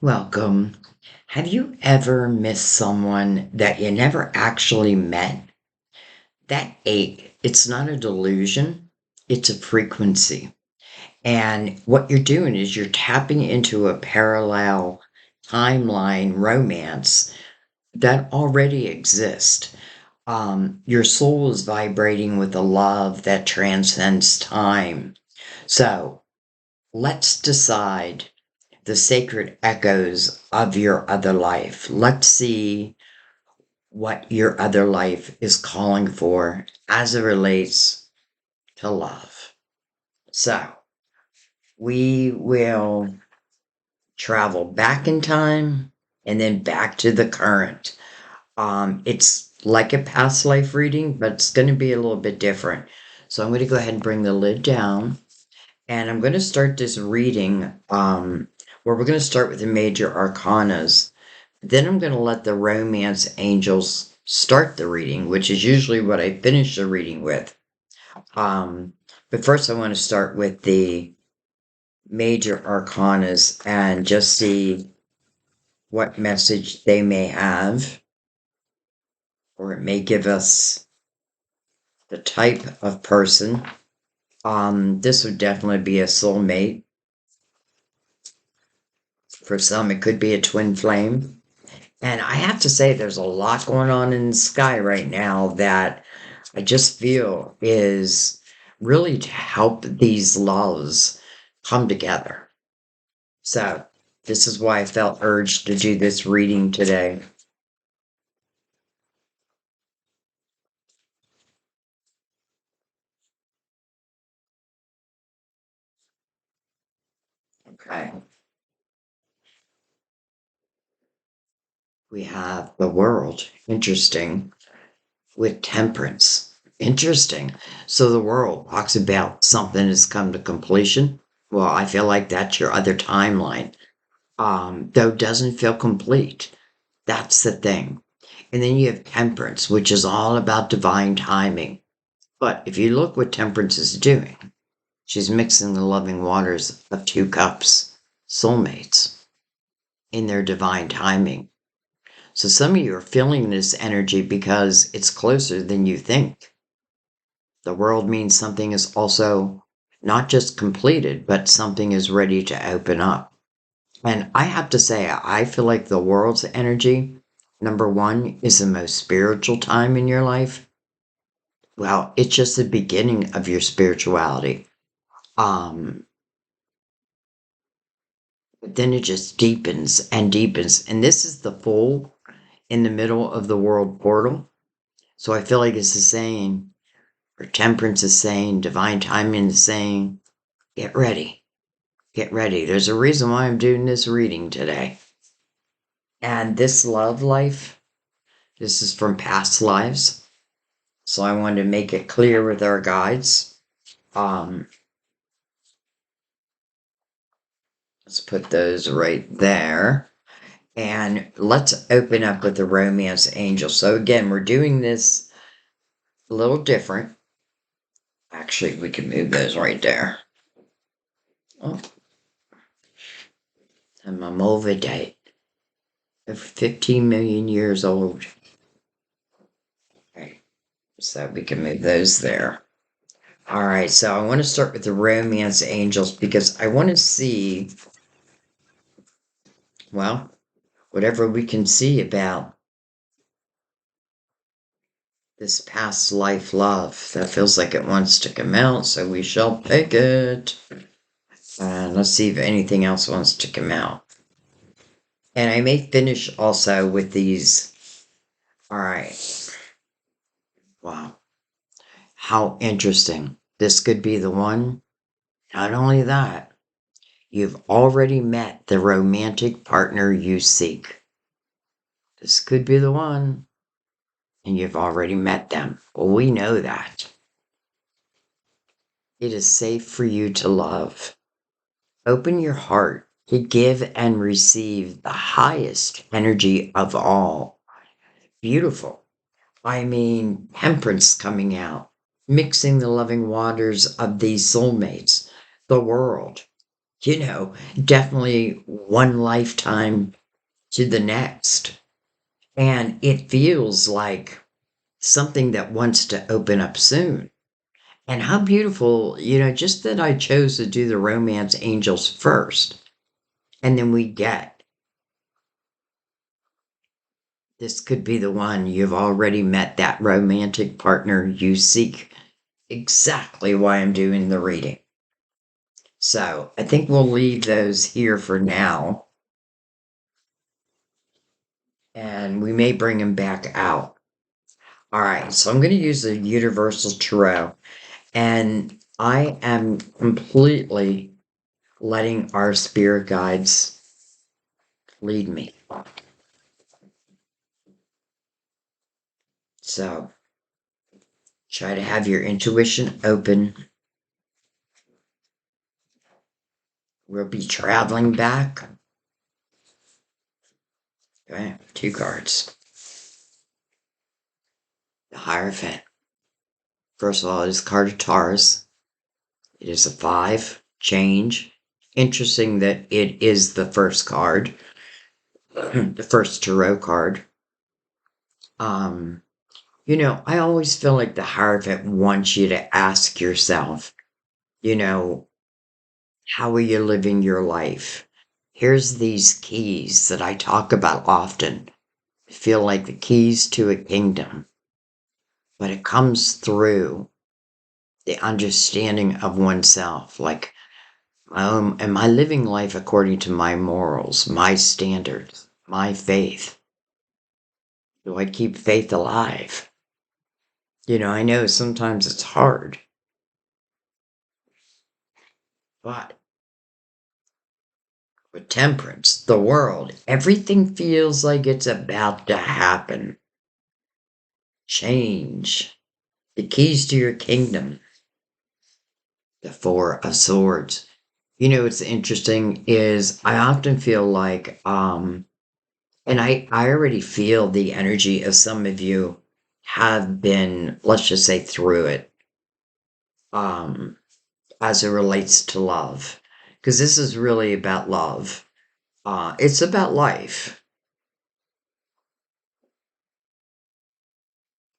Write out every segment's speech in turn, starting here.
Welcome. Have you ever missed someone that you never actually met? That ache, it's not a delusion, it's a frequency. And what you're doing is you're tapping into a parallel timeline romance that already exists. Your soul is vibrating with a love that transcends time. So let's decide the sacred echoes of your other life. Let's see what your other life is calling for as it relates to love. So we will travel back in time and then back to the current. It's like a past life reading, but it's going to be a little bit different. So I'm going to go ahead and bring the lid down. And I'm going to start this reading where we're going to start with the major arcanas. Then I'm going to let the romance angels start the reading, which is usually what I finish the reading with. But first, I want to start with the major arcanas and just see what message they may have, or it may give us the type of person. This would definitely be a soulmate. For some, it could be a twin flame. And I have to say, there's a lot going on in the sky right now that I just feel is really to help these loves come together. So, this is why I felt urged to do this reading today. Okay. We have the world. Interesting. With temperance. Interesting. So the world talks about something has come to completion. Well, I feel like that's your other timeline. Though doesn't feel complete. That's the thing. And then you have temperance, which is all about divine timing. But if you look what temperance is doing, she's mixing the loving waters of two cups, soulmates, in their divine timing. So some of you are feeling this energy because it's closer than you think. The world means something is also not just completed, but something is ready to open up. And I have to say, I feel like the world's energy, number one, is the most spiritual time in your life. Well, it's just the beginning of your spirituality. Um, but then it just deepens and deepens. And this is the full in the middle of the world portal. So I feel like it's the saying, or temperance is saying, divine timing is saying, get ready. Get ready. There's a reason why I'm doing this reading today. And this love life, this is from past lives. So I wanted to make it clear with our guides. Um, let's put those right there. And let's open up with the romance angel. So again, we're doing this a little different. Actually, we can move those right there. Oh, I'm a Movidite. They're 15 million years old. Okay, so we can move those there. All right, so I want to start with the romance angels because I want to see, well, whatever we can see about this past life love that feels like it wants to come out, so we shall pick it. And let's see if anything else wants to come out. And I may finish also with these. All right. Wow. How interesting. This could be the one. Not only that, you've already met the romantic partner you seek. This could be the one. And you've already met them. Well, we know that. It is safe for you to love. Open your heart to give and receive the highest energy of all. Beautiful. I mean, temperance coming out, mixing the loving waters of these soulmates, the world. definitely one lifetime to the next. And it feels like something that wants to open up soon. And how beautiful, just that I chose to do the romance angels first. And then we get this could be the one. You've already met that romantic partner you seek. Exactly why I'm doing the reading. So I think we'll leave those here for now. And we may bring them back out. All right, so I'm going to use the Universal Tarot. And I am completely letting our spirit guides lead me. So try to have your intuition open. We'll be traveling back. Okay, 2 cards. The Hierophant. First of all, it is card of Taurus. It is a 5. Change. Interesting that it is the first card. The first tarot card. I always feel like the Hierophant wants you to ask yourself, you know, how are you living your life? Here's these keys that I talk about often. I feel like the keys to a kingdom, but it comes through the understanding of oneself. Like, am I living life according to my morals, my standards, my faith? Do I keep faith alive? I know sometimes it's hard, but with temperance, the world, everything feels like it's about to happen. Change. The keys to your kingdom. The 4 of Swords. What's interesting is I often feel like, and I already feel the energy of some of you have been, let's just say, through it, um, as it relates to love. Because this is really about love. It's about life.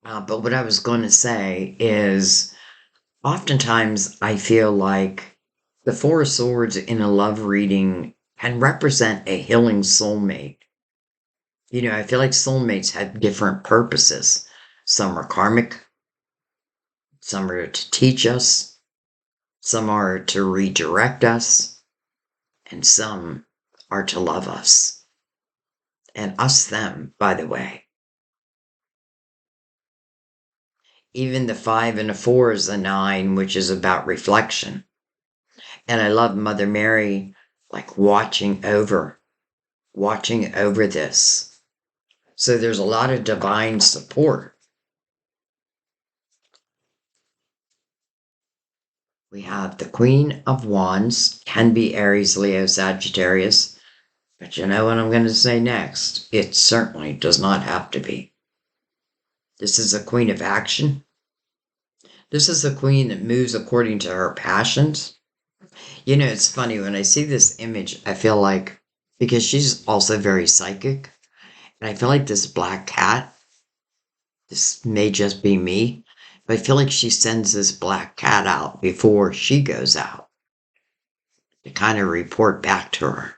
But what I was going to say is oftentimes I feel like the 4 of Swords in a love reading can represent a healing soulmate. I feel like soulmates have different purposes. Some are karmic, some are to teach us, some are to redirect us, and some are to love us. And us, them, by the way. Even the 5 and the 4 is a 9, which is about reflection. And I love Mother Mary, like watching over this. So there's a lot of divine support. We have the Queen of Wands, can be Aries, Leo, Sagittarius. But you know what I'm going to say next? It certainly does not have to be. This is a queen of action. This is a queen that moves according to her passions. It's funny when I see this image, I feel like, because she's also very psychic, and I feel like this black cat, this may just be me, but I feel like she sends this black cat out before she goes out to kind of report back to her.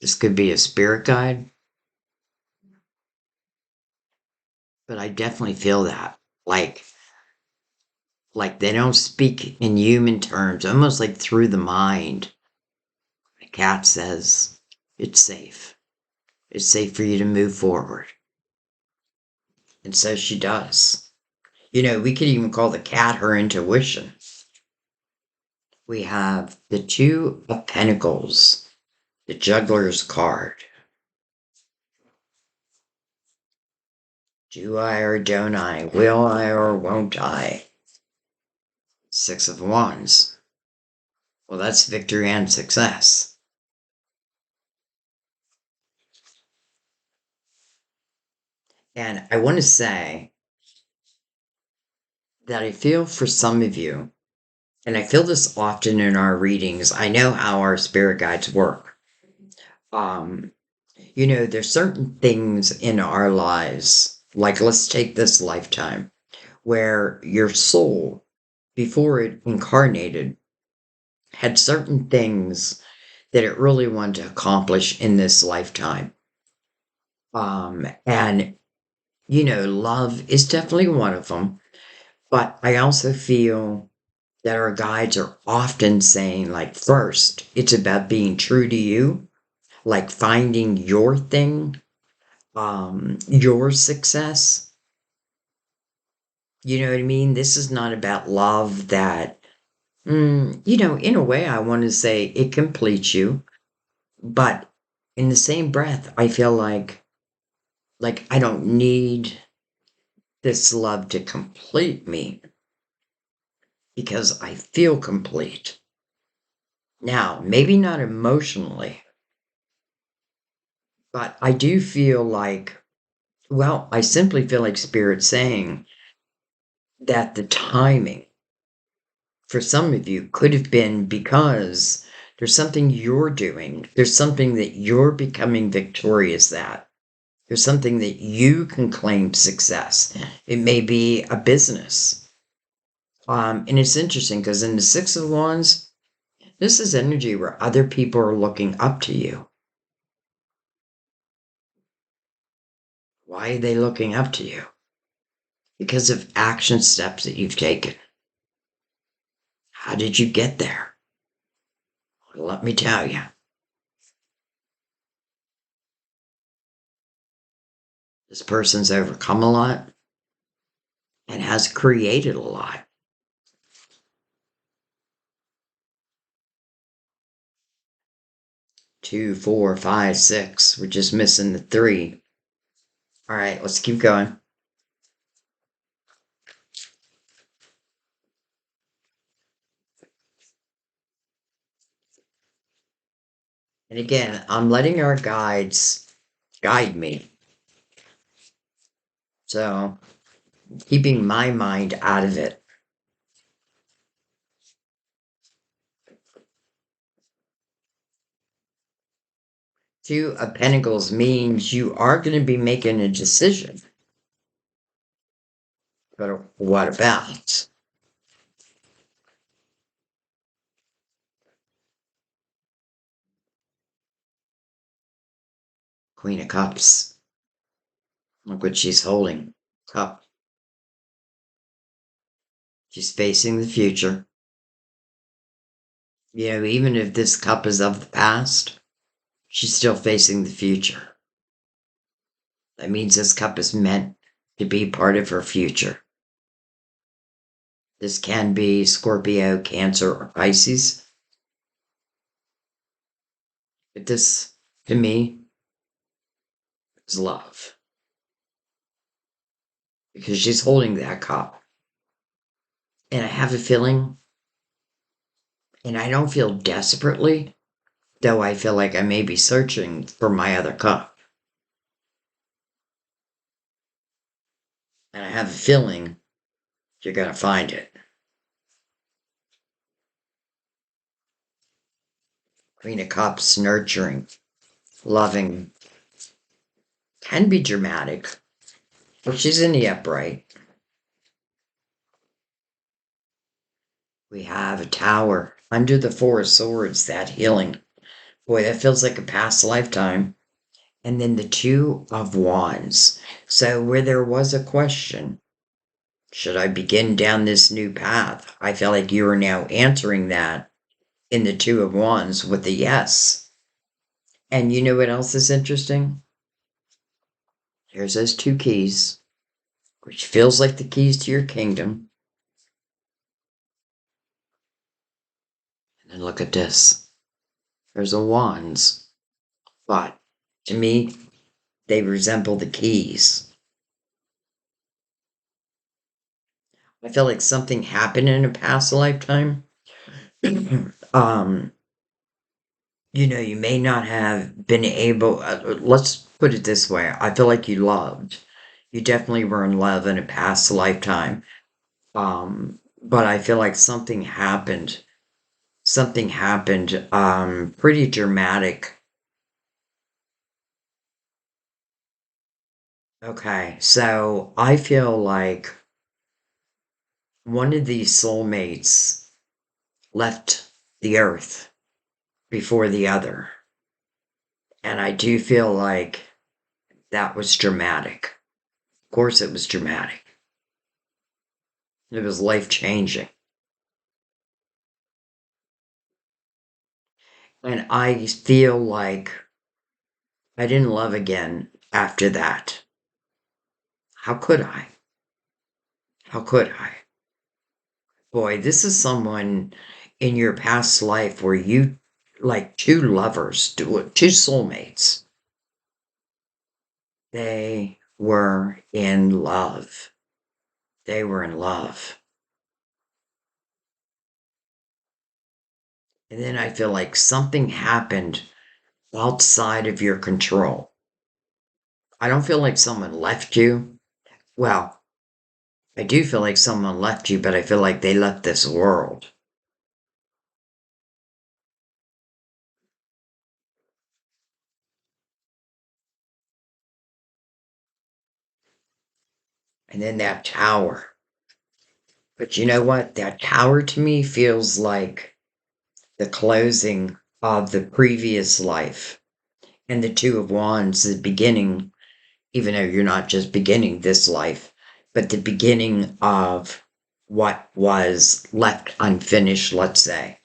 This could be a spirit guide, but I definitely feel that. Like they don't speak in human terms, almost like through the mind. The cat says, it's safe. It's safe for you to move forward. And so she does. We could even call the cat her intuition. We have the 2 of Pentacles, the Juggler's card. Do I or don't I? Will I or won't I? 6 of Wands. Well, that's victory and success. And I want to say that I feel for some of you, And I feel this often in our readings. I know how our spirit guides work. Um, there's certain things in our lives, like let's take this lifetime, where your soul, before it incarnated, had certain things that it really wanted to accomplish in this lifetime. And love is definitely one of them. But I also feel that our guides are often saying, like, first, it's about being true to you, like finding your thing, your success. You know what I mean? This is not about love that, in a way, I want to say it completes you. But in the same breath, I feel like I don't need this love to complete me because I feel complete. Now, maybe not emotionally, but I do feel like, well, I simply feel like Spirit saying that the timing for some of you could have been because there's something you're doing, there's something that you're becoming victorious at. There's something that you can claim success. It may be a business. And it's interesting because in the Six of Wands, this is energy where other people are looking up to you. Why are they looking up to you? Because of action steps that you've taken. How did you get there? Well, let me tell you. This person's overcome a lot and has created a lot. 2, 4, 5, 6. We're just missing the 3. All right, let's keep going. And again, I'm letting our guides guide me. So, keeping my mind out of it. 2 of Pentacles means you are going to be making a decision. But what about? Queen of Cups. Look what she's holding. Cup. She's facing the future. Even if this cup is of the past, she's still facing the future. That means this cup is meant to be part of her future. This can be Scorpio, Cancer, or Pisces. But this, to me, is love. Because she's holding that cup. And I have a feeling, and I don't feel desperately, though I feel like I may be searching for my other cup. And I have a feeling you're going to find it. Queen of Cups, nurturing, loving, can be dramatic. But she's in the upright. We have a Tower under the Four of Swords, that healing. Boy, that feels like a past lifetime. And then the Two of Wands. So where there was a question, should I begin down this new path? I feel like you are now answering that in the Two of Wands with a yes. And you know what else is interesting? Here's those 2 keys, which feels like the keys to your kingdom. And then look at this. There's a wands. But to me, they resemble the keys. I feel like something happened in a past lifetime. You may not have been able, let's put it this way. I feel like you loved. You definitely were in love in a past lifetime. but I feel like something happened. Something happened, pretty dramatic. Okay, so I feel like one of these soulmates left the earth before the other. And I do feel like that was dramatic. Of course, it was dramatic. It was life changing. And I feel like I didn't love again after that. How could I? How could I? Boy, this is someone in your past life where you, like two lovers, two soulmates, they were in love. They were in love. And then I feel like something happened outside of your control. I don't feel like someone left you. Well, I do feel like someone left you, but I feel like they left this world. And then that tower. But you know what? That tower to me feels like the closing of the previous life. And the Two of Wands, the beginning, even though you're not just beginning this life, but the beginning of what was left unfinished, let's say,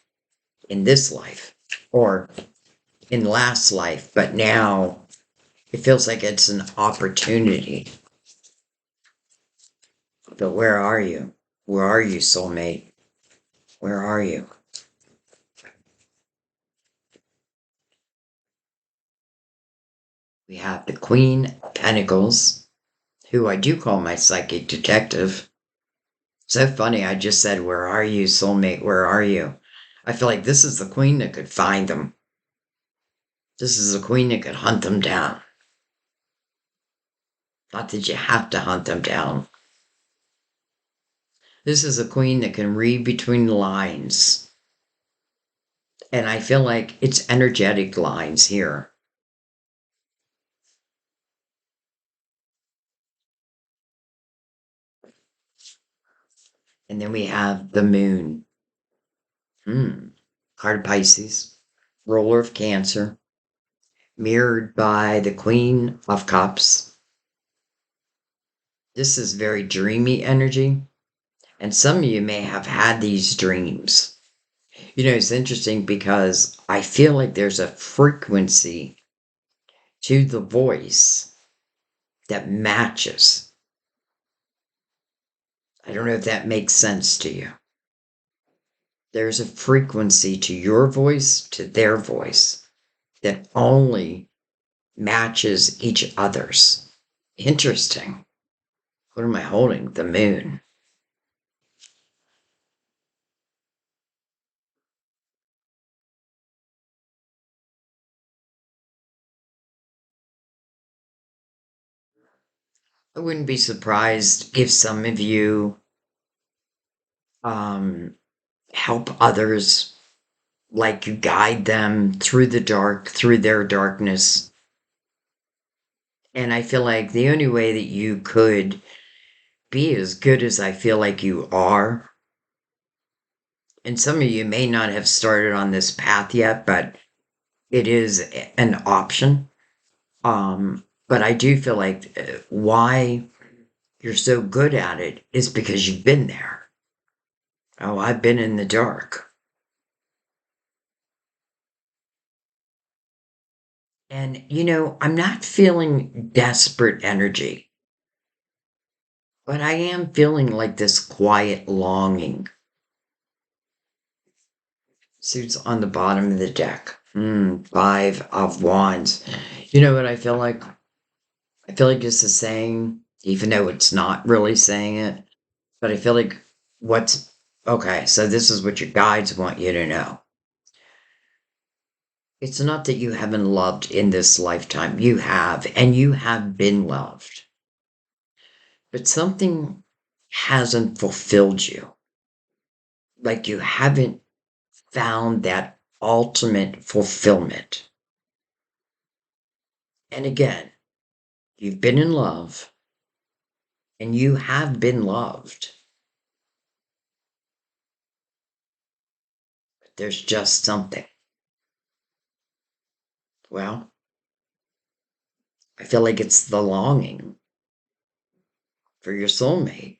in this life or in last life. But now it feels like it's an opportunity. But where are you? Where are you, soulmate? Where are you? We have the Queen of Pentacles, who I do call my psychic detective. So funny, I just said, where are you, soulmate? Where are you? I feel like this is the queen that could find them. This is the queen that could hunt them down. Not that you have to hunt them down. This is a queen that can read between the lines. And I feel like it's energetic lines here. And then we have the moon. Card of Pisces, ruler of Cancer, mirrored by the Queen of Cups. This is very dreamy energy. And some of you may have had these dreams. You know, it's interesting because I feel like there's a frequency to the voice that matches. I don't know if that makes sense to you. There's a frequency to your voice, to their voice, that only matches each other's. Interesting. What am I holding? The moon. I wouldn't be surprised if some of you um, help others, like you guide them through the dark, through their darkness. And I feel like the only way that you could be as good as I feel like you are, and some of you may not have started on this path yet, but it is an option. But I do feel like why you're so good at it is because you've been there. Oh, I've been in the dark. And, you know, I'm not feeling desperate energy, but I am feeling like this quiet longing. Suits on the bottom of the deck. Five of Wands. You know what I feel like? I feel like this is saying, even though it's not really saying it, but I feel like what's okay, so this is what your guides want you to know. It's not that you haven't loved in this lifetime. You have, and you have been loved. But something hasn't fulfilled you. like you haven't found that ultimate fulfillment. And again, you've been in love and you have been loved. But there's just something. Well, I feel like it's the longing for your soulmate.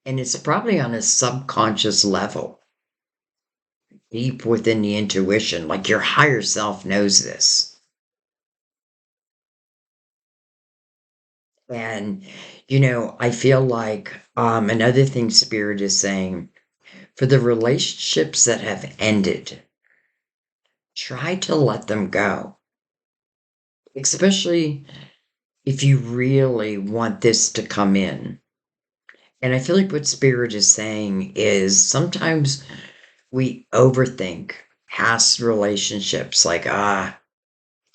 And it's probably on a subconscious level, deep within the intuition, like your higher self knows this. And, I feel like another thing Spirit is saying for the relationships that have ended, try to let them go, especially if you really want this to come in. And I feel like what Spirit is saying is sometimes we overthink past relationships, like,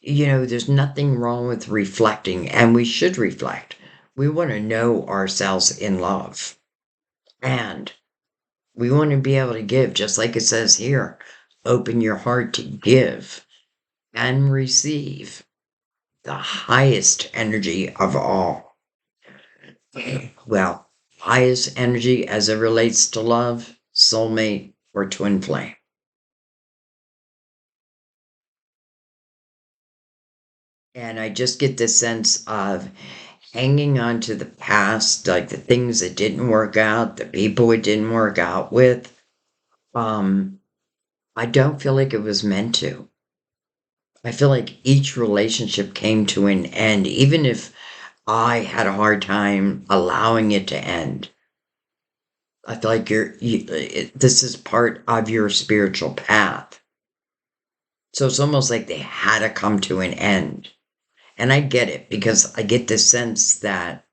there's nothing wrong with reflecting, and we should reflect. We want to know ourselves in love. And we want to be able to give, just like it says here, open your heart to give and receive the highest energy of all. Well, highest energy as it relates to love, soulmate, or twin flame. And I just get this sense of hanging on to the past, like the things that didn't work out, the people it didn't work out with. I don't feel like it was meant to. I feel like each relationship came to an end, even if I had a hard time allowing it to end. I feel like this is part of your spiritual path. So it's almost like they had to come to an end. And I get it because I get this sense that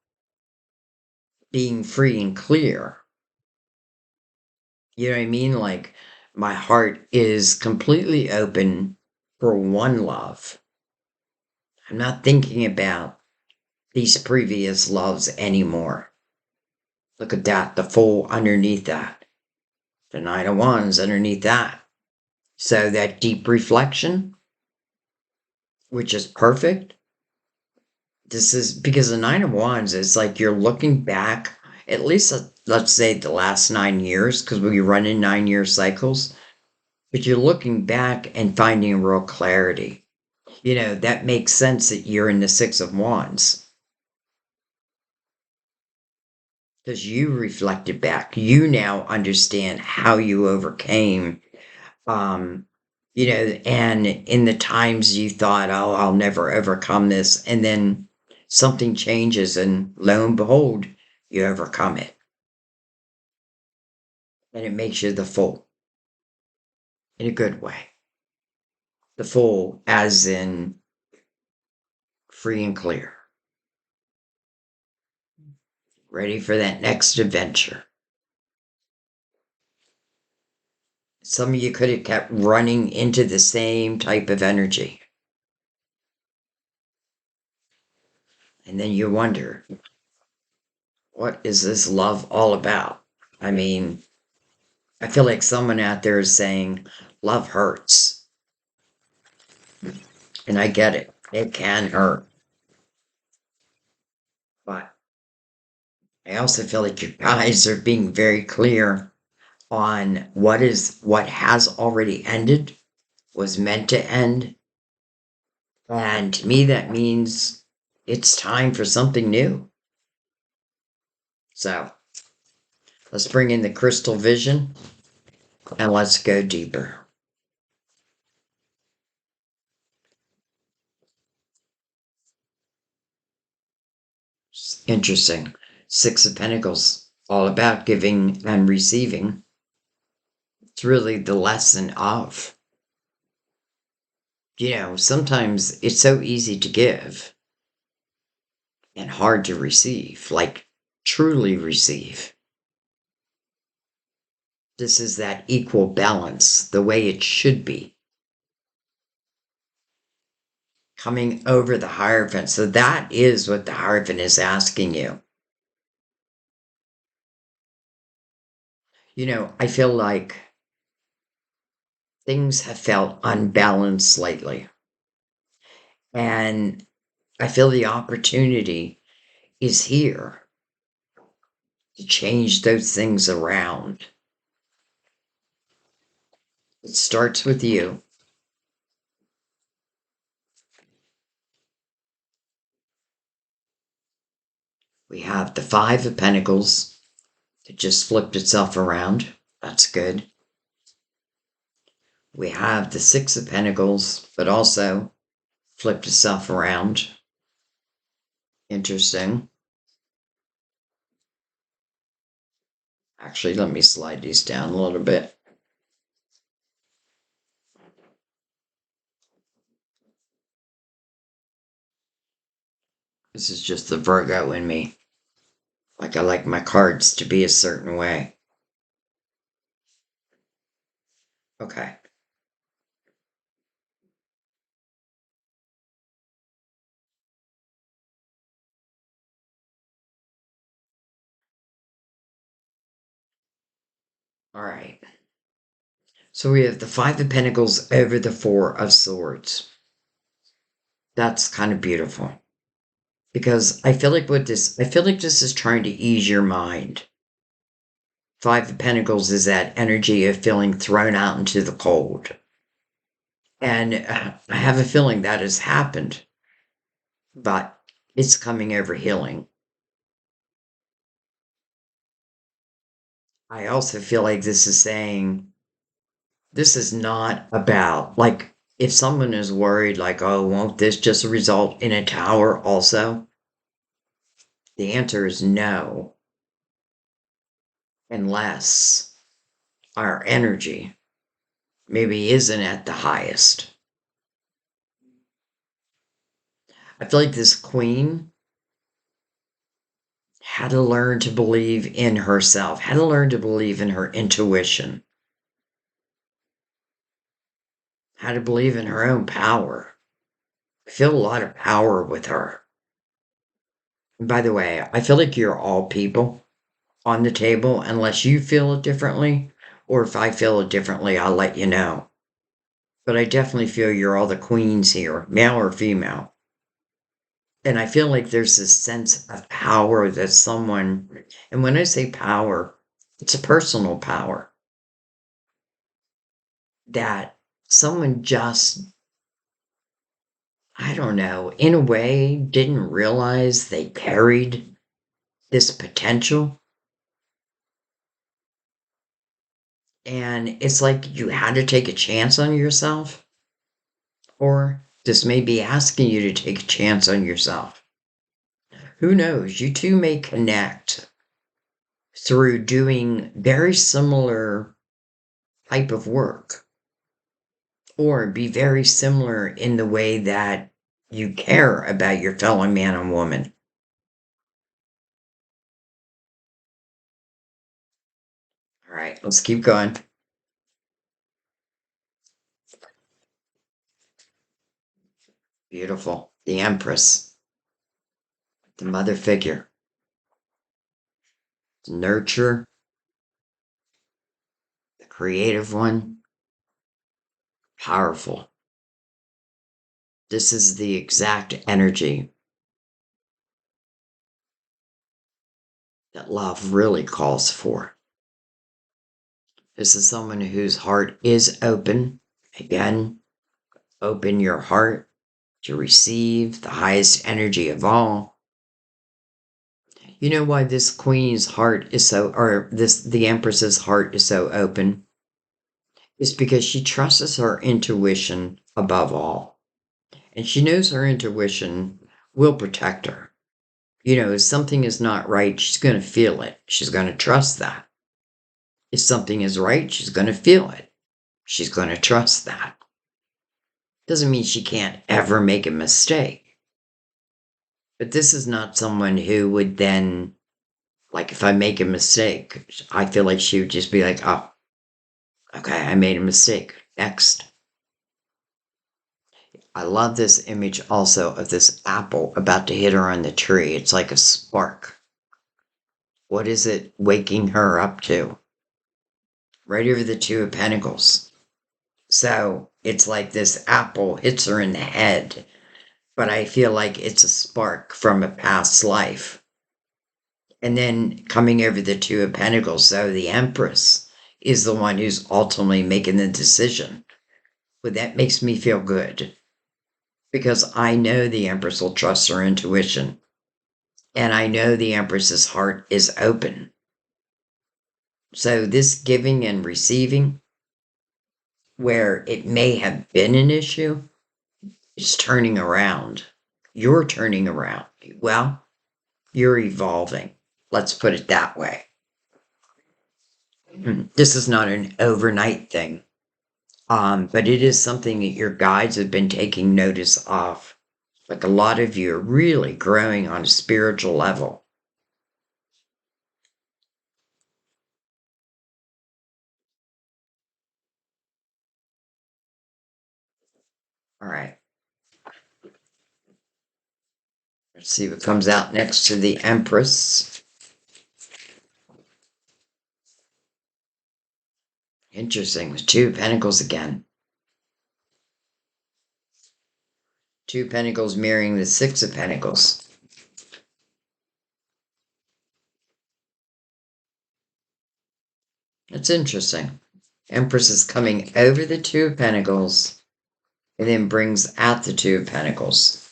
being free and clear, you know what I mean? Like my heart is completely open for one love. I'm not thinking about these previous loves anymore. Look at that, the Fool underneath that, the Nine of Wands underneath that. So that deep reflection, which is perfect. This is because the Nine of Wands is like you're looking back, at least let's say the last 9 years, because we run in 9 year cycles, but you're looking back and finding real clarity. That makes sense that you're in the Six of Wands because you reflected back. You now understand how you overcame, um, and in the times you thought, oh, I'll never overcome this. And then something changes, and lo and behold, you overcome it. And it makes you the Fool in a good way. The Fool, as in free and clear, ready for that next adventure. Some of you could have kept running into the same type of energy. And then you wonder, what is this love all about? I mean, I feel like someone out there is saying, love hurts. And I get it. It can hurt. But I also feel like you guys are being very clear on what has already ended, was meant to end. And to me, that means it's time for something new. So let's bring in the crystal vision and let's go deeper. Interesting. Six of Pentacles, all about giving and receiving. It's really the lesson of, sometimes it's so easy to give and hard to receive, like truly receive. This is that equal balance, the way it should be. Coming over the Hierophant. So that is what the Hierophant is asking you. I feel like things have felt unbalanced lately. And I feel the opportunity is here to change those things around. It starts with you. We have the Five of Pentacles. It just flipped itself around. That's good. We have the Six of Pentacles, but also flipped itself around. Interesting. Actually, let me slide these down a little bit. This is just the Virgo in me. Like I like my cards to be a certain way. Okay. All right. So we have the Five of Pentacles over the Four of Swords. That's kind of beautiful. Because I feel like this is trying to ease your mind. Five of Pentacles is that energy of feeling thrown out into the cold. And I have a feeling that has happened, but it's coming over healing. I also feel like this is saying this is not about, like, if someone is worried, like, oh, won't this just result in a tower also? The answer is no, unless our energy maybe isn't at the highest. I feel like this queen had to learn to believe in herself, had to learn to believe in her intuition, had to believe in her own power. I feel a lot of power with her. And by the way, I feel like you're all people on the table unless you feel it differently, or if I feel it differently, I'll let you know. But I definitely feel you're all the queens here, male or female. And I feel like there's this sense of power that someone, and when I say power, it's a personal power that someone just, I don't know, in a way didn't realize they carried this potential. And it's like you had to take a chance on yourself, or this may be asking you to take a chance on yourself. Who knows? You two may connect through doing very similar type of work, or be very similar in the way that you care about your fellow man and woman. All right, let's keep going. Beautiful. The Empress, the mother figure, the nurture, the creative one, powerful. This is the exact energy that love really calls for. This is someone whose heart is open. Again, open your heart to receive the highest energy of all. You know why this queen's heart is so, or the empress's heart is so open? It's because she trusts her intuition above all. And she knows her intuition will protect her. If something is not right, she's going to feel it. She's going to trust that. If something is right, she's going to feel it. She's going to trust that. Doesn't mean she can't ever make a mistake. But this is not someone who would then, like, if I make a mistake, I feel like she would just be like, oh, okay, I made a mistake. Next. I love this image also of this apple about to hit her on the tree. It's like a spark. What is it waking her up to? right over the Two of Pentacles. So it's like this apple hits her in the head, but I feel like it's a spark from a past life. And then coming over the Two of Pentacles, so the Empress is the one who's ultimately making the decision. But that makes me feel good because I know the Empress will trust her intuition. And I know the Empress's heart is open. So this giving and receiving, where it may have been an issue, is turning around. You're turning around. Well, you're evolving. Let's put it that way. This is not an overnight thing, but it is something that your guides have been taking notice of. Like a lot of you are really growing on a spiritual level. All right. Let's see what comes out next to the Empress. Interesting. The Two of Pentacles again. Two of Pentacles mirroring the Six of Pentacles. That's interesting. Empress is coming over the Two of Pentacles and then brings out the Two of Pentacles.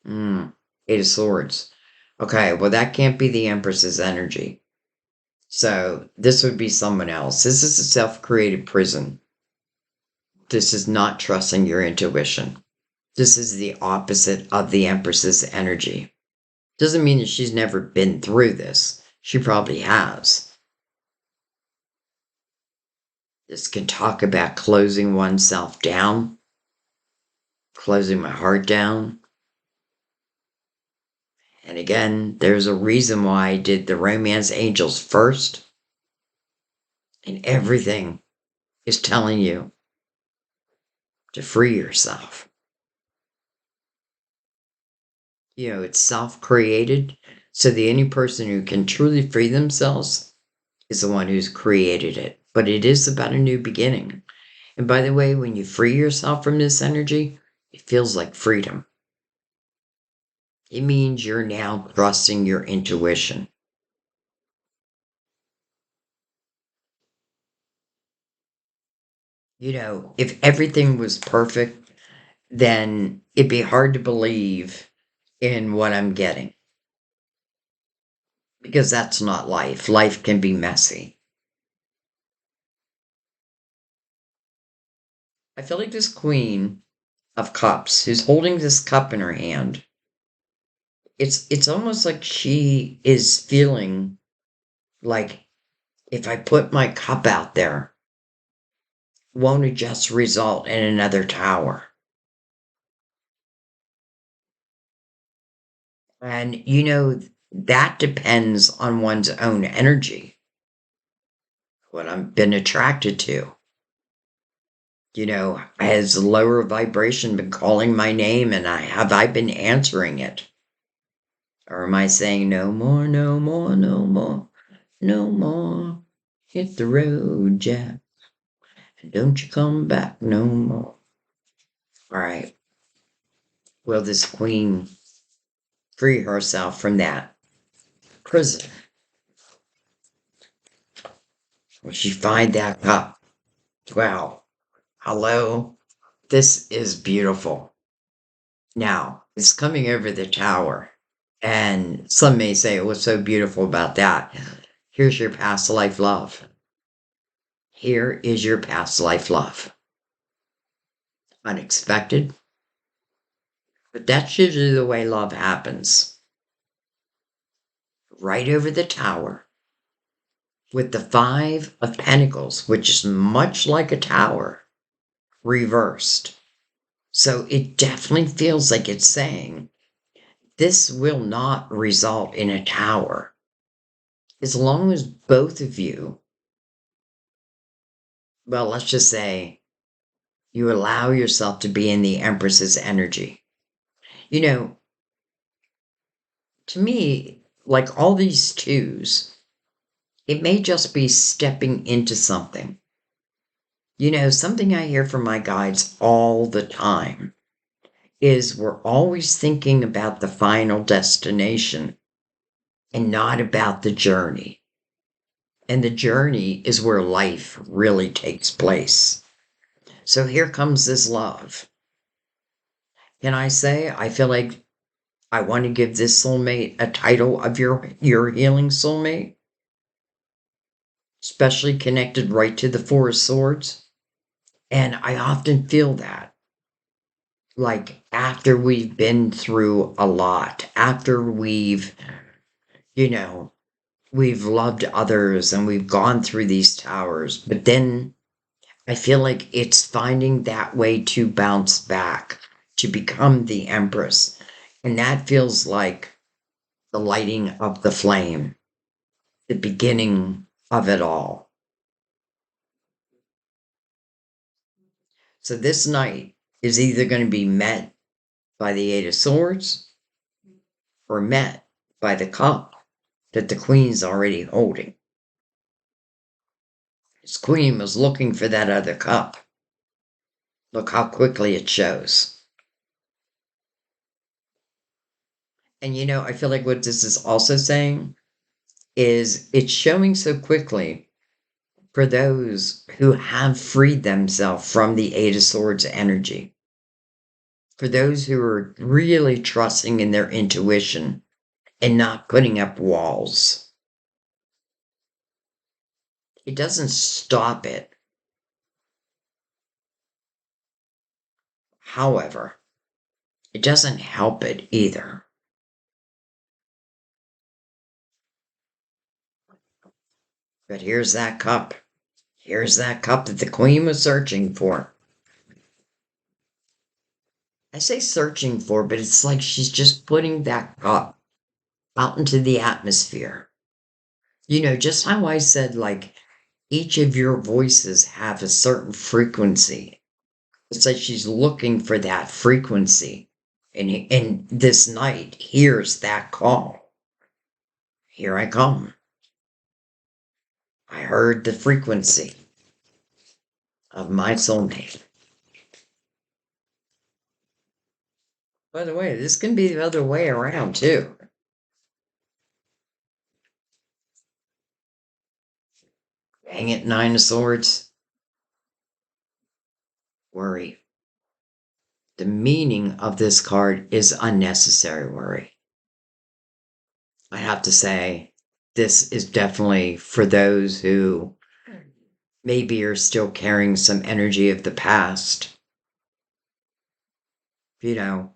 Eight of Swords. Okay, well, that can't be the Empress's energy. So this would be someone else. This is a self-created prison. This is not trusting your intuition. This is the opposite of the Empress's energy. Doesn't mean that she's never been through this. She probably has. This can talk about closing oneself down, closing my heart down. And again, there's a reason why I did the romance angels first. And everything is telling you to free yourself. You know, it's self-created. So the only person who can truly free themselves is the one who's created it. But it is about a new beginning. And by the way, when you free yourself from this energy, it feels like freedom. It means you're now trusting your intuition. You know, if everything was perfect, then it'd be hard to believe in what I'm getting. Because that's not life. Life can be messy. I feel like this Queen of Cups who's holding this cup in her hand, it's almost like she is feeling like if I put my cup out there, won't it just result in another tower? And you know, that depends on one's own energy, what I've been attracted to. You know, has lower vibration been calling my name and have I been answering it? Or am I saying no more, no more, no more, no more? Hit the road, Jack, and don't you come back no more. All right. Will this queen free herself from that prison? Will she find that cup? Wow. Hello. This is beautiful. Now, it's coming over the tower. And some may say, what's so beautiful about that? Here's your past life love. Here is your past life love. Unexpected. But that's usually the way love happens. Right over the tower. With the Five of Pentacles, which is much like a tower, reversed. So it definitely feels like it's saying, this will not result in a tower. As long as both of you, well, let's just say, you allow yourself to be in the Empress's energy. You know, to me, like all these twos, It may just be stepping into something. Something I hear from my guides all the time is we're always thinking about the final destination and not about the journey. And the journey is where life really takes place. So here comes this love. Can I say, I feel like I want to give this soulmate a title of your healing soulmate, especially connected right to the Four of Swords. And I often feel that, like after we've been through a lot, after you know, we've loved others and we've gone through these towers, but then I feel like it's finding that way to bounce back, to become the Empress. And that feels like the lighting of the flame, the beginning of it all. So this night is either going to be met by the Eight of Swords or met by the cup that the Queen's already holding. This Queen was looking for that other cup. Look how quickly it shows. And I feel like what this is also saying is it's showing so quickly for those who have freed themselves from the Eight of Swords energy. For those who are really trusting in their intuition and not putting up walls. It doesn't stop it. However, it doesn't help it either. But here's that cup. Here's that cup that the Queen was searching for. I say searching for, but it's like she's just putting that cup out into the atmosphere. Just how I said, like, each of your voices have a certain frequency. It's like she's looking for that frequency. And this night, here's that call. Here I come. I heard the frequency of my soulmate. By the way, this can be the other way around, too. Hang it, Nine of Swords. Worry. The meaning of this card is unnecessary worry. I have to say, this is definitely for those who maybe are still carrying some energy of the past. But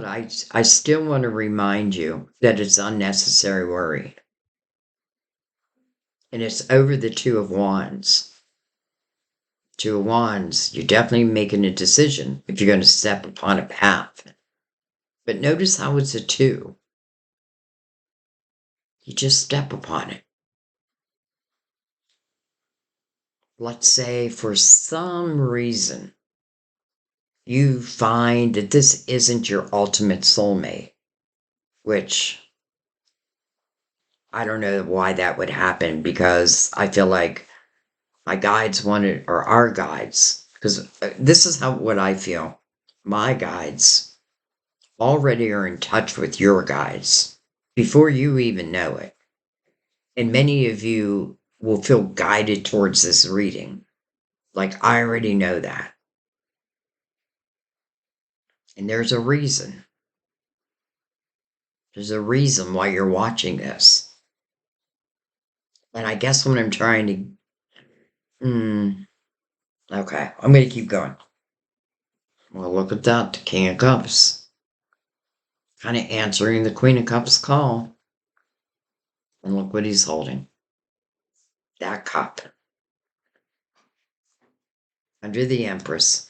I still want to remind you that it's unnecessary worry. And it's over the Two of Wands. Two of Wands, you're definitely making a decision if you're going to step upon a path. But notice how it's a two. You just step upon it. Let's say for some reason you find that this isn't your ultimate soulmate, which I don't know why that would happen, because I feel like my guides wanted, or our guides, because this is what I feel. My guides already are in touch with your guides before you even know it. And many of you will feel guided towards this reading. Like, I already know that. And there's a reason. There's a reason why you're watching this. And I guess what I'm trying to... okay, I'm going to keep going. Well, look at that, the King of Cups. Kind of answering the Queen of Cups call. And look what he's holding. That cup. Under the Empress.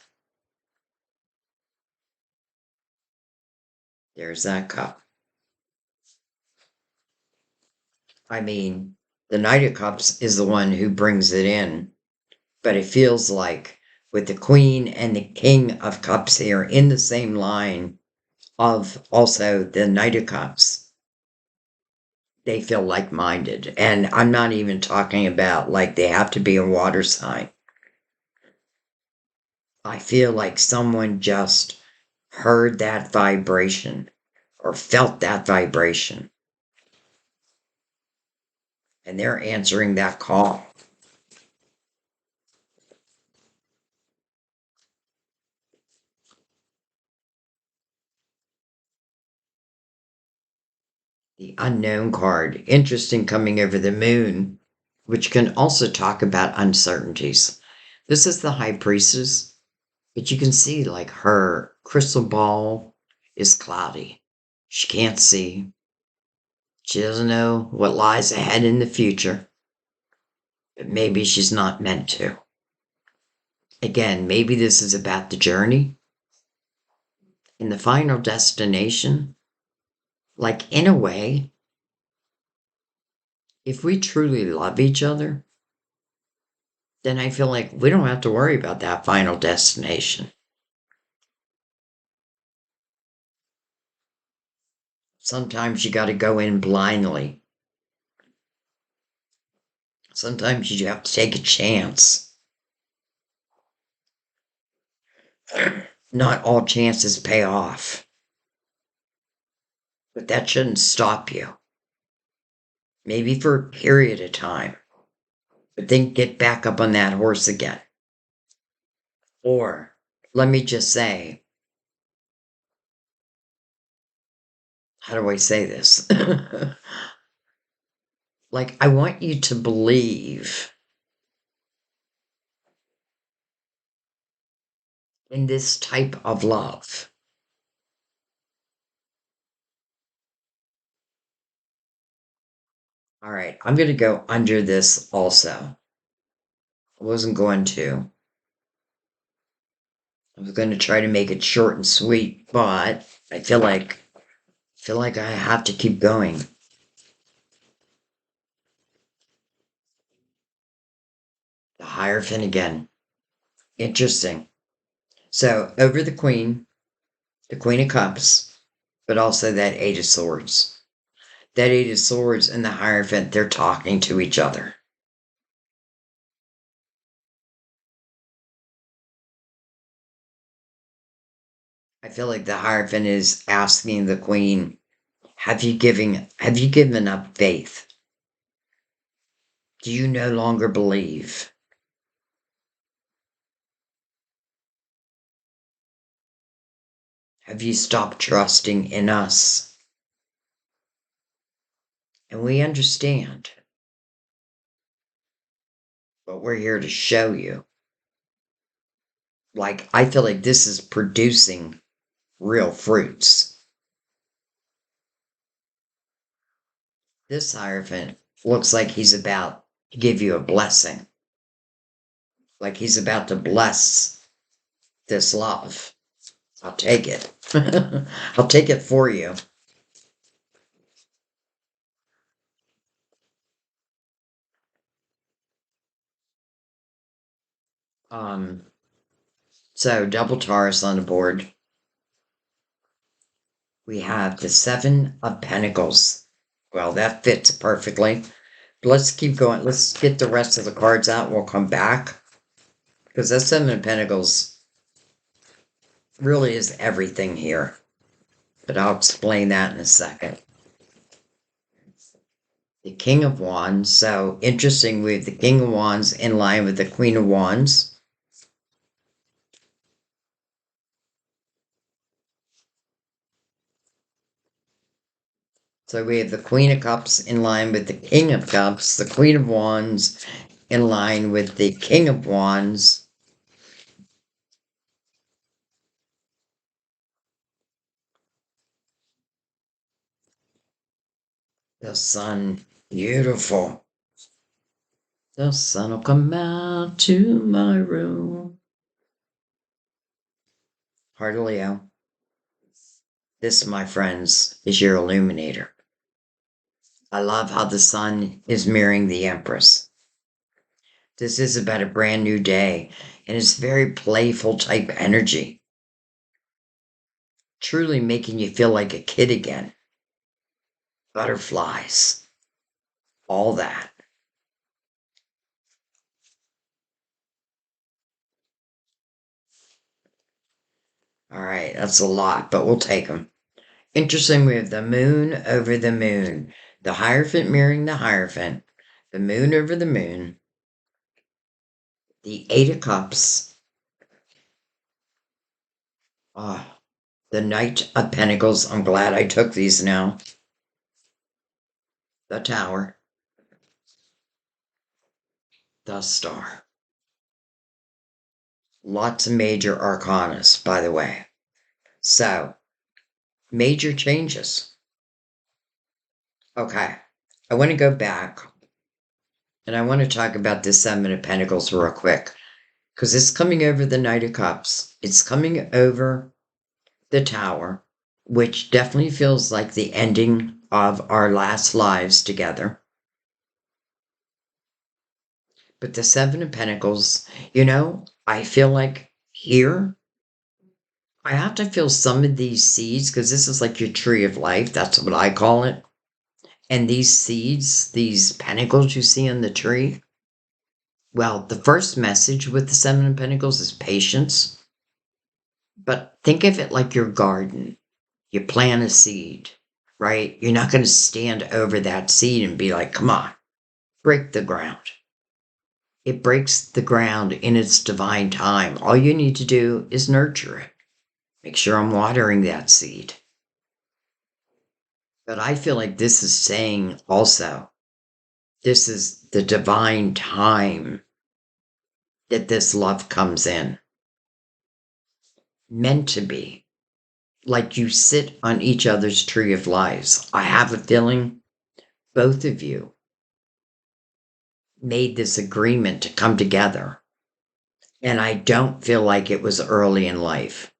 There's that cup. I mean, the Knight of Cups is the one who brings it in. But it feels like with the Queen and the King of Cups here in the same line of also the Knight of Cups, they feel like-minded. And I'm not even talking about like they have to be a water sign. I feel like someone just heard that vibration or felt that vibration and they're answering that call. The unknown card, interesting coming over the moon, which can also talk about uncertainties. This is the high priestess, but you can see like her crystal ball is cloudy. She can't see. She doesn't know what lies ahead in the future, but maybe she's not meant to. Again, maybe this is about the journey and the final destination. Like, in a way, if we truly love each other, then I feel like we don't have to worry about that final destination. Sometimes you got to go in blindly. Sometimes you have to take a chance. Not all chances pay off, but that shouldn't stop you. Maybe for a period of time, but then get back up on that horse again. Or let me just say, how do I say this? Like, I want you to believe in this type of love. All right, I'm going to go under this also. I wasn't going to. I was going to try to make it short and sweet, but I feel like I have to keep going. The Hierophant again. Interesting. So over the Queen of Cups, but also that Eight of Swords. That Eight of Swords and the Hierophant, they're talking to each other. I feel like the Hierophant is asking the Queen, have you given up faith? Do you no longer believe? Have you stopped trusting in us? And we understand, but we're here to show you. Like, I feel like this is producing real fruits. This Hierophant looks like he's about to give you a blessing. Like he's about to bless this love. I'll take it. I'll take it for you. Um, so double Taurus on the board. We have the Seven of Pentacles. Well, that fits perfectly. Let's keep going. Let's get the rest of the cards out. We'll come back. Because that Seven of Pentacles really is everything here. But I'll explain that in a second. The King of Wands. So interesting, we have the King of Wands in line with the Queen of Wands. So we have the Queen of Cups in line with the King of Cups, the Queen of Wands in line with the King of Wands. The sun, beautiful. The sun will come out to my room. Heart of Leo. This, my friends, is your illuminator. I love how the sun is mirroring the Empress. This is about a brand new day, and it's very playful type energy. Truly making you feel like a kid again. Butterflies. all that. All right, that's a lot, but we'll take them. Interesting, we have the moon over the moon, the Hierophant mirroring the Hierophant, the moon over the moon, the Eight of Cups, ah, the Knight of Pentacles. I'm glad I took these now. The Tower, the Star. Lots of major arcanas, by the way. So, major changes. Okay, I want to go back and I want to talk about the Seven of Pentacles real quick because it's coming over the Knight of Cups. It's coming over the Tower, which definitely feels like the ending of our last lives together. But the Seven of Pentacles, I feel like here, I have to feel some of these seeds because this is like your tree of life. That's what I call it. And these seeds, these pentacles you see on the tree, well, the first message with the Seven of Pentacles is patience. But think of it like your garden. You plant a seed, right? You're not going to stand over that seed and be like, come on, break the ground. It breaks the ground in its divine time. All you need to do is nurture it. Make sure I'm watering that seed. But I feel like this is saying also, this is the divine time that this love comes in. Meant to be. Like you sit on each other's tree of lives. I have a feeling both of you made this agreement to come together. And I don't feel like it was early in life.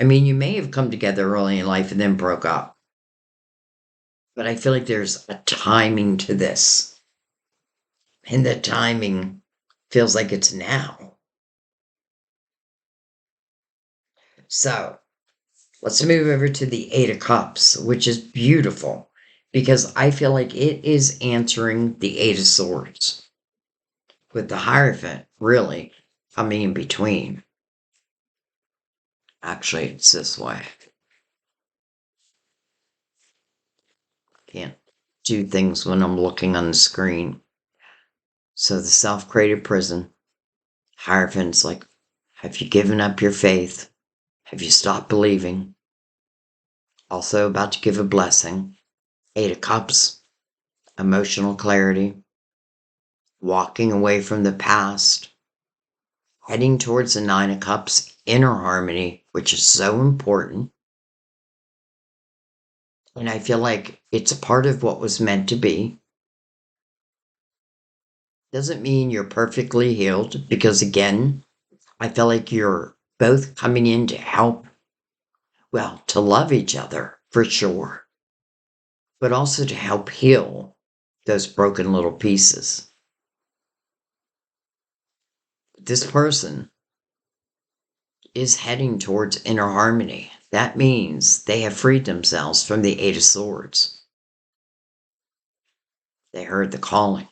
I mean, you may have come together early in life and then broke up. But I feel like there's a timing to this. And the timing feels like it's now. So let's move over to the Eight of Cups, which is beautiful because I feel like it is answering the Eight of Swords with the Hierophant really coming in between. Actually, it's this way. Can't do things when I'm looking on the screen. So the self-created prison, Hierophant's like, have you given up your faith? Have you stopped believing? Also about to give a blessing. Eight of Cups, emotional clarity, walking away from the past, heading towards the Nine of Cups, inner harmony, which is so important. And I feel like it's a part of what was meant to be. Doesn't mean you're perfectly healed, because again, I feel like you're both coming in to help, well, to love each other for sure, but also to help heal those broken little pieces. This person is heading towards inner harmony. That means they have freed themselves from the Eight of Swords. They heard the calling.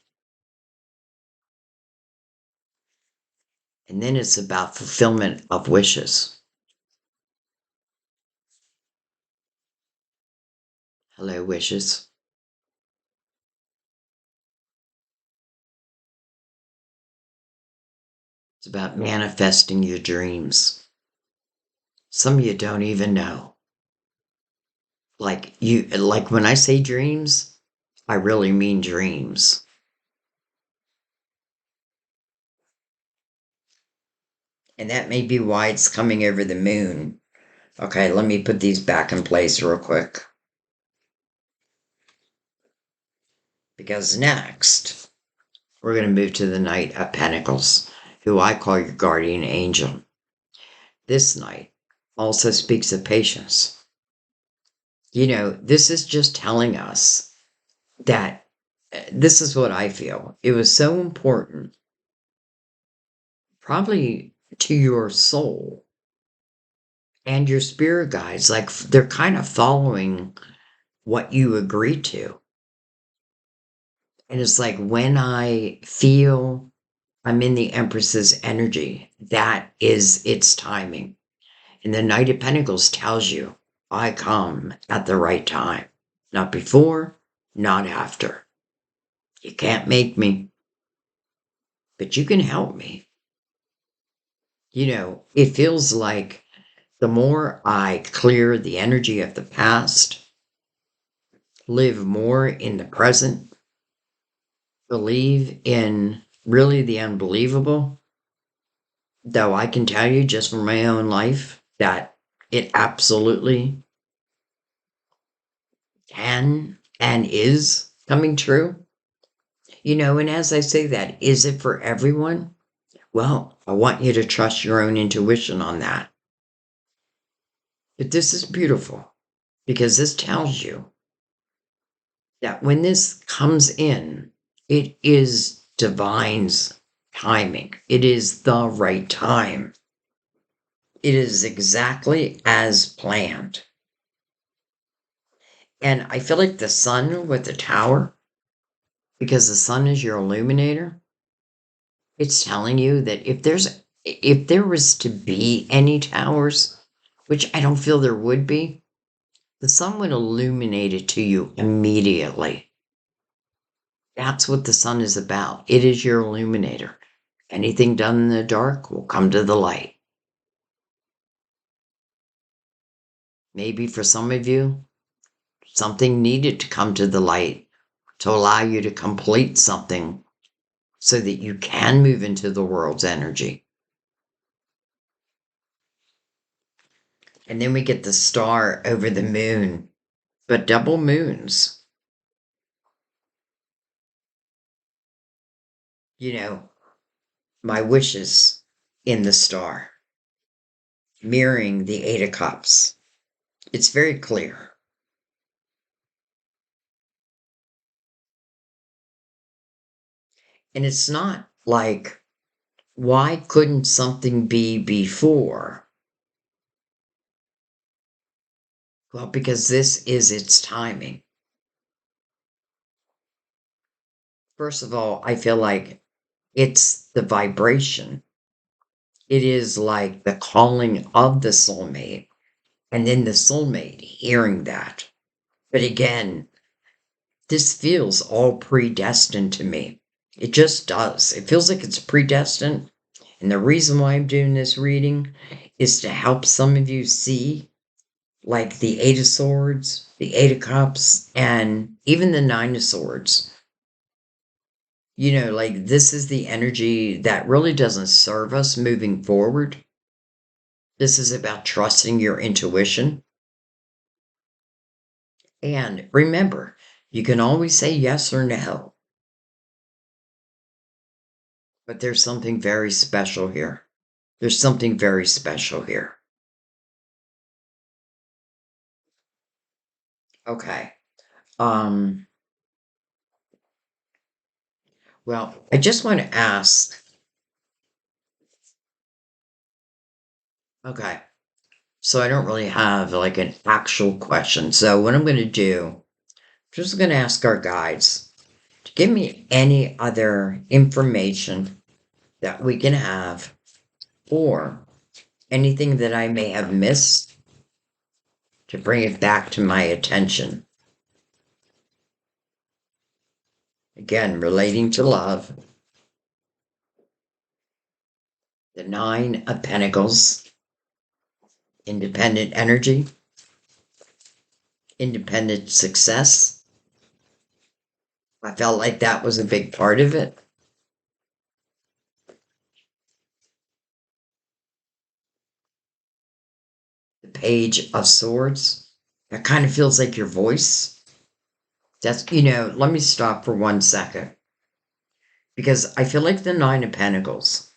And then it's about fulfillment of wishes. Hello, wishes. It's about manifesting your dreams. Some of you don't even know. Like when I say dreams, I really mean dreams. And that may be why it's coming over the moon. Okay, let me put these back in place real quick. Because next, we're going to move to the Knight of Pentacles, who I call your guardian angel. This knight also speaks of patience. This is just telling us that this is what I feel. It was so important, probably to your soul and your spirit guides, like they're kind of following what you agreed to. And it's like when I feel I'm in the Empress's energy, that is its timing. And the Knight of Pentacles tells you, I come at the right time. Not before, not after. You can't make me, but you can help me. It feels like the more I clear the energy of the past, live more in the present, believe in really the unbelievable, though I can tell you just from my own life that it absolutely can and is coming true. And as I say that, is it for everyone? Well, I want you to trust your own intuition on that. But this is beautiful because this tells you that when this comes in, it is divine's timing. It is the right time. It is exactly as planned. And I feel like the sun with the tower, because the sun is your illuminator, it's telling you that if there was to be any towers, which I don't feel there would be, the sun would illuminate it to you immediately. That's what the sun is about. It is your illuminator. Anything done in the dark will come to the light. Maybe for some of you, something needed to come to the light to allow you to complete something so that you can move into the world's energy. And then we get the star over the moon, but double moons. My wishes in the star, mirroring the Eight of Cups. It's very clear. And it's not like, why couldn't something be before? Well, because this is its timing. First of all, I feel like it's the vibration. It is like the calling of the soulmate, and then the soulmate hearing that. But again, this feels all predestined to me. It just does. It feels like it's predestined. And the reason why I'm doing this reading is to help some of you see, like the Eight of Swords, the Eight of Cups, and even the Nine of Swords. Like this is the energy that really doesn't serve us moving forward. This is about trusting your intuition. And remember, you can always say yes or no. But there's something very special here. There's something very special here. Okay. Um, well, I just want to ask. Okay. So I don't really have like an actual question. So what I'm going to do, I'm just going to ask our guides to give me any other information that we can have or anything that I may have missed to bring it back to my attention. Again, relating to love, the Nine of Pentacles, independent energy, independent success. I felt like that was a big part of it. The Page of Swords. That kind of feels like your voice. Let me stop for 1 second. Because I feel like the Nine of Pentacles,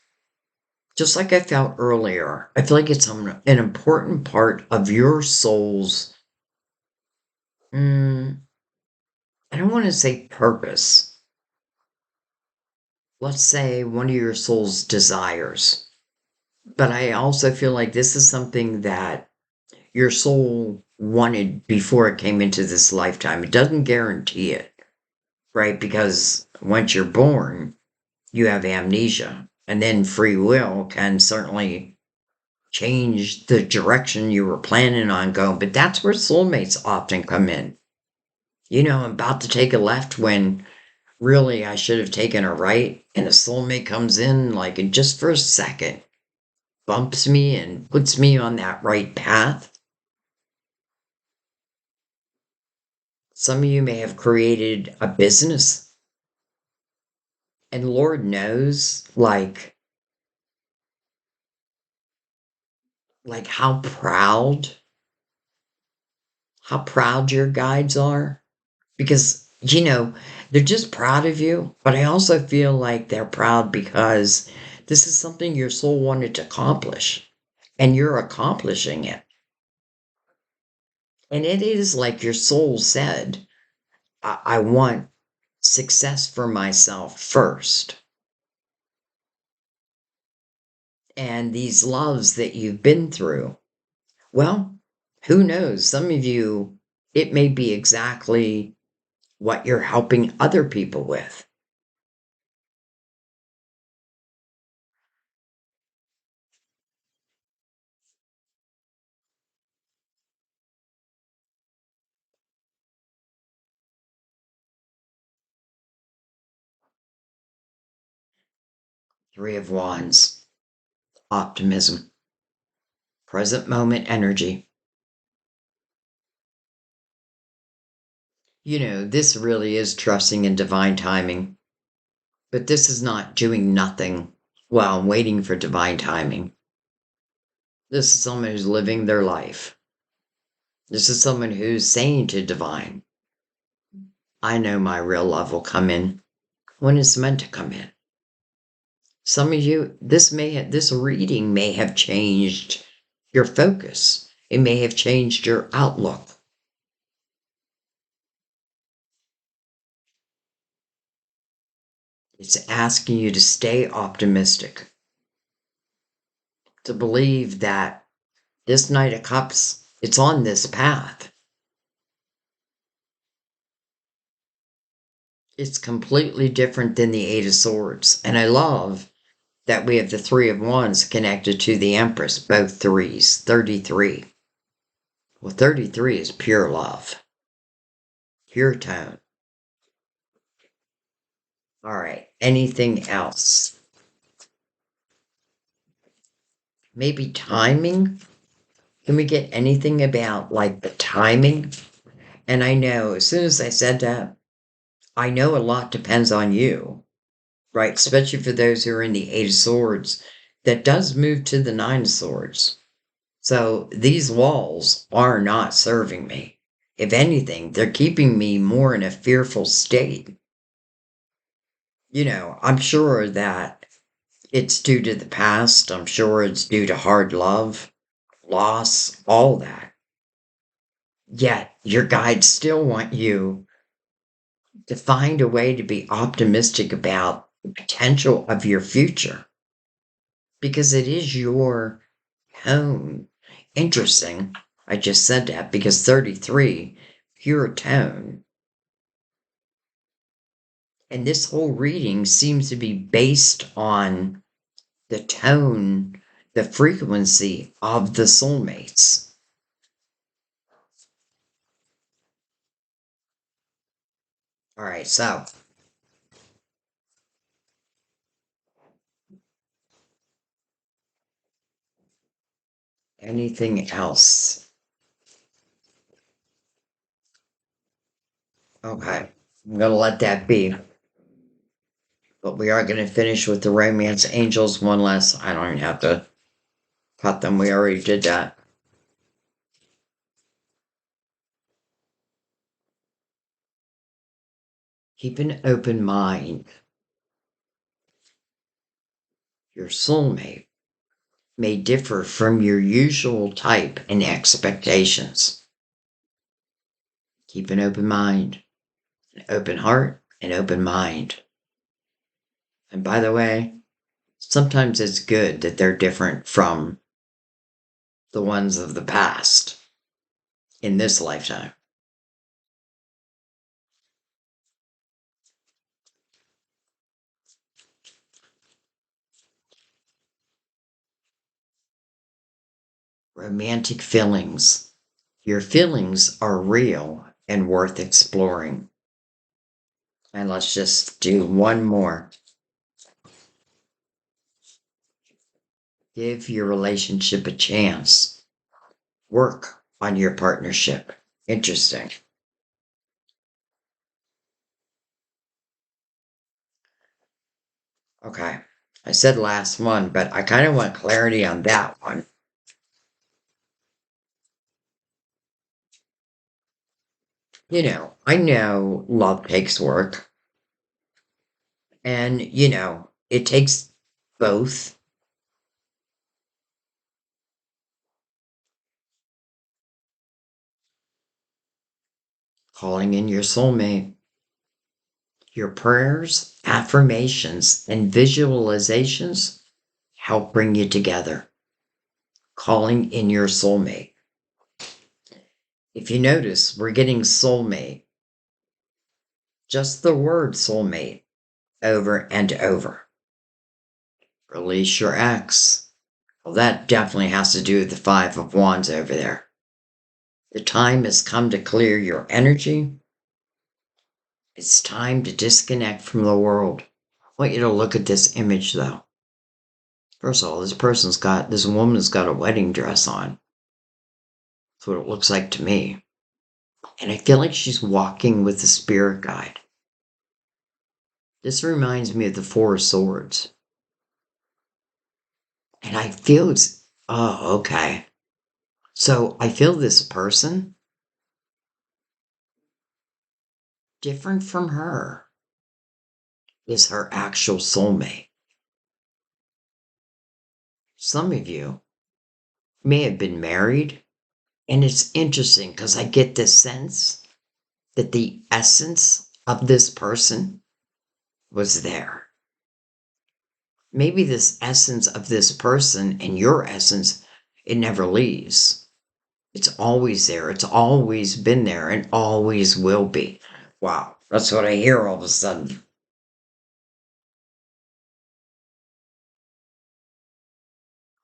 just like I felt earlier, I feel like it's an important part of your soul's, I don't want to say purpose. Let's say one of your soul's desires. But I also feel like this is something that your soul wanted before it came into this lifetime. It doesn't guarantee it. right? Because once you're born, you have amnesia, and then free will can certainly change the direction you were planning on going. But that's where soulmates often come in. I'm about to take a left when really I should have taken a right, and a soulmate comes in like in just for a second, bumps me and puts me on that right path. Some of you may have created a business, and Lord knows, like how proud your guides are, because they're just proud of you. But I also feel like they're proud because this is something your soul wanted to accomplish, and you're accomplishing it. And it is like your soul said, I want success for myself first. And these loves that you've been through, well, who knows? Some of you, it may be exactly what you're helping other people with. Three of Wands, optimism, present moment energy. This really is trusting in divine timing, but this is not doing nothing while waiting for divine timing. This is someone who's living their life. This is someone who's saying to divine, I know my real love will come in when it's meant to come in. Some of you, this reading may have changed your focus. It may have changed your outlook. It's asking you to stay optimistic, to believe that this Knight of Cups, it's on this path. It's completely different than the Eight of Swords. And I love that we have the Three of Wands connected to the Empress, both threes, 33. Well, 33 is pure love, pure tone. All right, anything else? Maybe timing? Can we get anything about like the timing? And I know as soon as I said that, I know a lot depends on you, right? Especially for those who are in the Eight of Swords, that does move to the Nine of Swords. So these walls are not serving me. If anything, they're keeping me more in a fearful state. I'm sure that it's due to the past. I'm sure it's due to hard love, loss, all that. Yet your guides still want you to find a way to be optimistic about the potential of your future, because it is your tone. Interesting. I just said that because 33, pure tone. And this whole reading seems to be based on the tone, the frequency of the soulmates. All right, so anything else? Okay, I'm going to let that be. But we are going to finish with the romance angels. One less. I don't even have to cut them. We already did that. Keep an open mind. Your soulmate may differ from your usual type and expectations. Keep an open mind, an open heart, an open mind. And by the way, sometimes it's good that they're different from the ones of the past in this lifetime. Romantic feelings. Your feelings are real and worth exploring. And let's just do one more. Give your relationship a chance. Work on your partnership. Interesting. Okay. I said last one, but I kind of want clarity on that one. I know love takes work, and, it takes both. Calling in your soulmate. Your prayers, affirmations, and visualizations help bring you together. Calling in your soulmate. If you notice, we're getting soulmate, just the word soulmate, over and over. Release your ex. Well, that definitely has to do with the Five of Wands over there. The time has come to clear your energy. It's time to disconnect from the world. I want you to look at this image, though. First of all, this woman's got a wedding dress on. That's what it looks like to me. And I feel like she's walking with a spirit guide. This reminds me of the Four of Swords. And I feel oh, okay. So I feel this person different from her is her actual soulmate. Some of you may have been married, and it's interesting because I get this sense that the essence of this person was there. Maybe this essence of this person and your essence, it never leaves. It's always there. It's always been there and always will be. Wow, that's what I hear all of a sudden.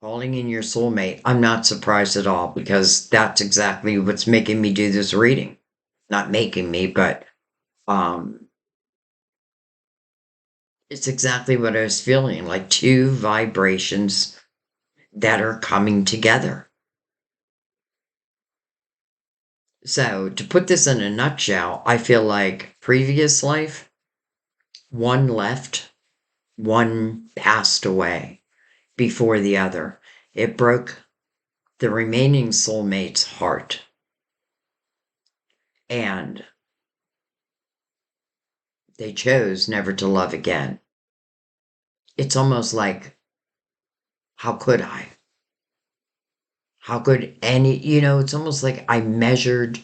Calling in your soulmate. I'm not surprised at all because that's exactly what's making me do this reading. Not making me, but um it's exactly what I was feeling, like two vibrations that are coming together. So, to put this in a nutshell, I feel like previous life, one left, one passed away before the other. It broke the remaining soulmate's heart. And they chose never to love again. It's almost like, how could I? How could it's almost like I would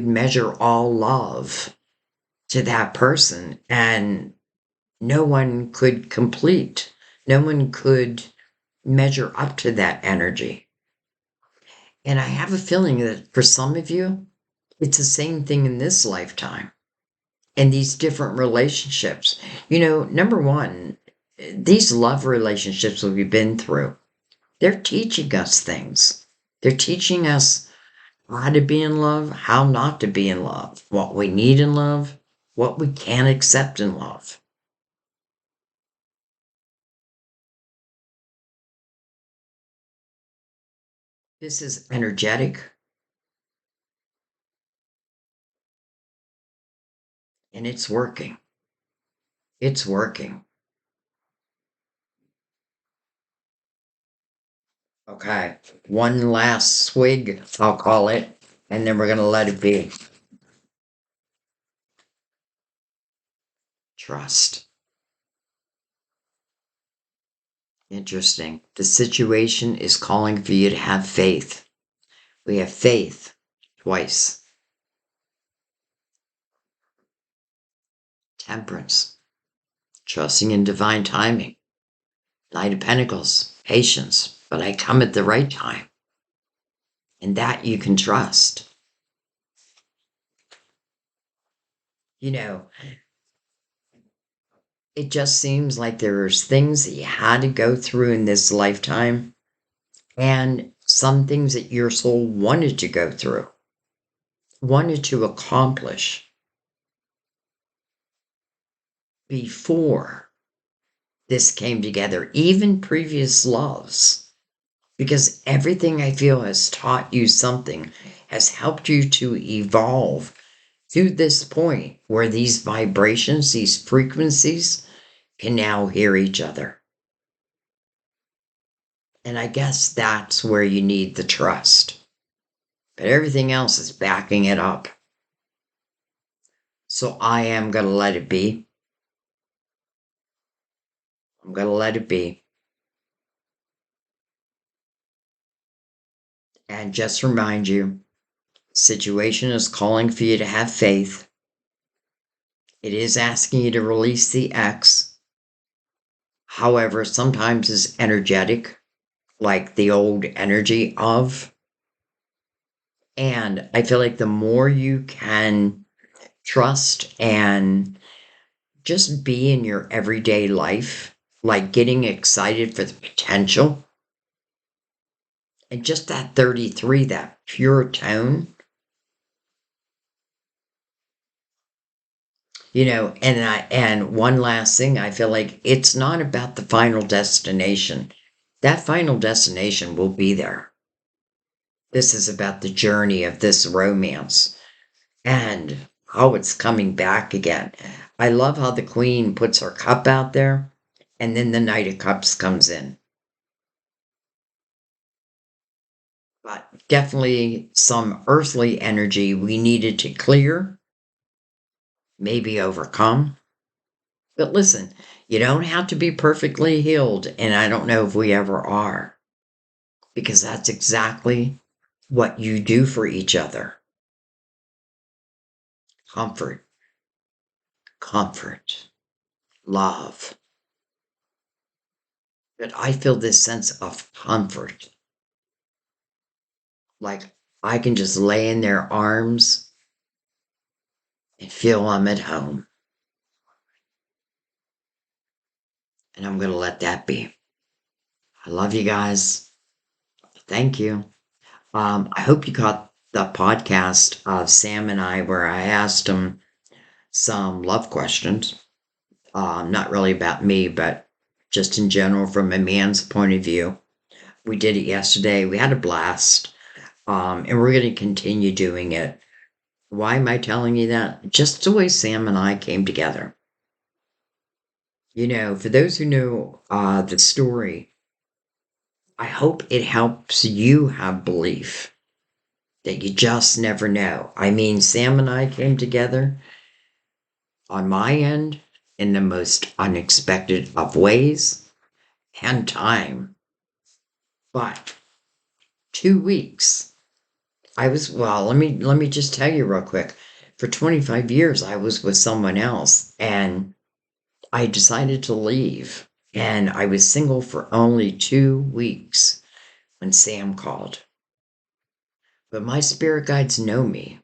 measure all love to that person, and no one could complete. No one could measure up to that energy. And I have a feeling that for some of you, it's the same thing in this lifetime and these different relationships. Number one, these love relationships that we've been through, they're teaching us things. They're teaching us how to be in love, how not to be in love, what we need in love, what we can't accept in love. This is energetic and it's working. It's working. Okay. One last swig, I'll call it, and then we're going to let it be. Trust. Interesting. The situation is calling for you to have faith. We have faith twice. Temperance. Trusting in divine timing. Knight of Pentacles. Patience. But I come at the right time. And that you can trust. It just seems like there's things that you had to go through in this lifetime and some things that your soul wanted to go through, wanted to accomplish before this came together, even previous loves. Because everything I feel has taught you something, has helped you to evolve to this point where these vibrations, these frequencies can now hear each other. And I guess that's where you need the trust. But everything else is backing it up. So I am going to let it be. I'm going to let it be. And just remind you, situation is calling for you to have faith. It is asking you to release the X. However, sometimes it's energetic, like the old energy of. And I feel like the more you can trust and just be in your everyday life, like getting excited for the potential, and just that 33, that pure tone, and one last thing, I feel like it's not about the final destination. That final destination will be there. This is about the journey of this romance and how it's coming back again. I love how the queen puts her cup out there and then the knight of cups comes in. But definitely some earthly energy we needed to clear, maybe overcome. But listen, you don't have to be perfectly healed, and I don't know if we ever are, because that's exactly what you do for each other. Comfort, comfort, love. But I feel this sense of comfort. Like I can just lay in their arms and feel I'm at home. And I'm going to let that be. I love you guys. Thank you. I hope you caught the podcast of Sam and I where I asked him some love questions. Not really about me, but just in general from a man's point of view. We did it yesterday. We had a blast. And we're going to continue doing it. Why am I telling you that? Just the way Sam and I came together. For those who know the story, I hope it helps you have belief that you just never know. I mean, Sam and I came together on my end in the most unexpected of ways and time. But 2 weeks, let me just tell you real quick. For 25 years, I was with someone else and I decided to leave. And I was single for only 2 weeks when Sam called. But my spirit guides know me.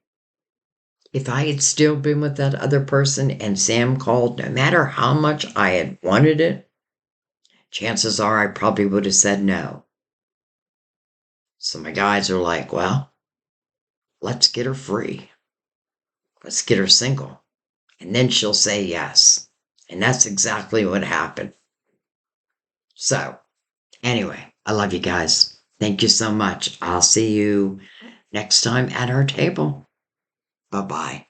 If I had still been with that other person and Sam called, no matter how much I had wanted it, chances are I probably would have said no. So my guides are like, well, let's get her free. Let's get her single. And then she'll say yes. And that's exactly what happened. So, anyway, I love you guys. Thank you so much. I'll see you next time at our table. Bye bye.